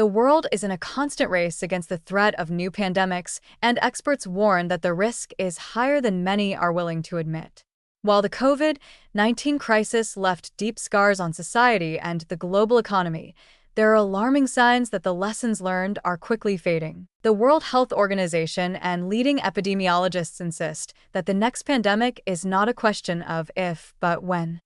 The world is in a constant race against the threat of new pandemics, and experts warn that the risk is higher than many are willing to admit. While the COVID-19 crisis left deep scars on society and the global economy, there are alarming signs that the lessons learned are quickly fading. The World Health Organization and leading epidemiologists insist that the next pandemic is not a question of if, but when.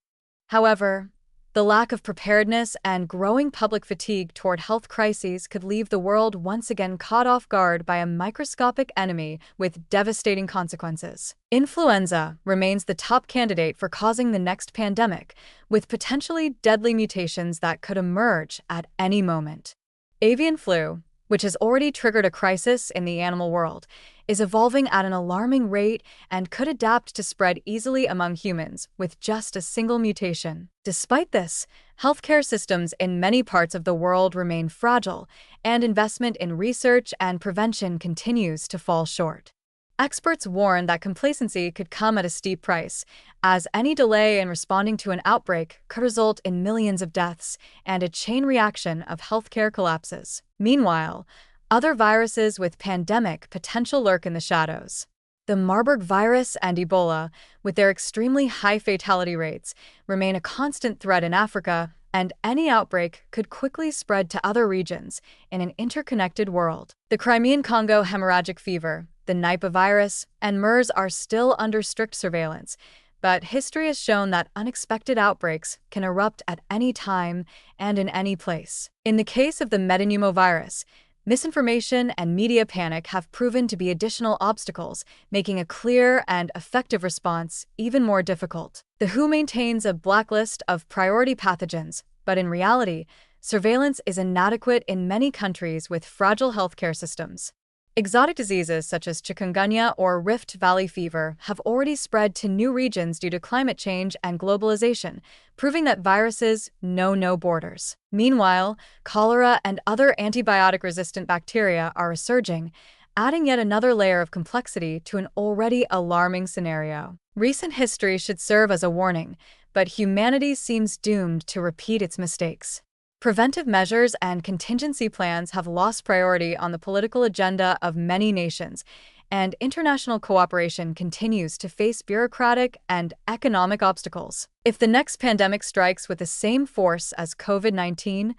However, the lack of preparedness and growing public fatigue toward health crises could leave the world once again caught off guard by a microscopic enemy with devastating consequences. Influenza remains the top candidate for causing the next pandemic, with potentially deadly mutations that could emerge at any moment. Avian flu, which has already triggered a crisis in the animal world, is evolving at an alarming rate and could adapt to spread easily among humans with just a single mutation. Despite this, healthcare systems in many parts of the world remain fragile, and investment in research and prevention continues to fall short. Experts warn that complacency could come at a steep price, as any delay in responding to an outbreak could result in millions of deaths and a chain reaction of healthcare collapses. Meanwhile, other viruses with pandemic potential lurk in the shadows. The Marburg virus and Ebola, with their extremely high fatality rates, remain a constant threat in Africa, and any outbreak could quickly spread to other regions in an interconnected world. The Crimean Congo hemorrhagic fever, the Nipah virus, and MERS are still under strict surveillance, but history has shown that unexpected outbreaks can erupt at any time and in any place. In the case of the metapneumovirus, misinformation and media panic have proven to be additional obstacles, making a clear and effective response even more difficult. The WHO maintains a blacklist of priority pathogens, but in reality, surveillance is inadequate in many countries with fragile healthcare systems. Exotic diseases such as chikungunya or Rift Valley fever have already spread to new regions due to climate change and globalization, proving that viruses know no borders. Meanwhile, cholera and other antibiotic-resistant bacteria are resurging, adding yet another layer of complexity to an already alarming scenario. Recent history should serve as a warning, but humanity seems doomed to repeat its mistakes. Preventive measures and contingency plans have lost priority on the political agenda of many nations, and international cooperation continues to face bureaucratic and economic obstacles. If the next pandemic strikes with the same force as COVID-19,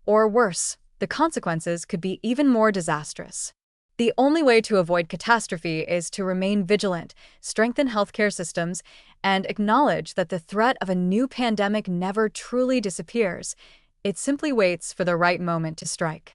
or worse, the consequences could be even more disastrous. The only way to avoid catastrophe is to remain vigilant, strengthen healthcare systems, and acknowledge that the threat of a new pandemic never truly disappears. It simply waits for the right moment to strike.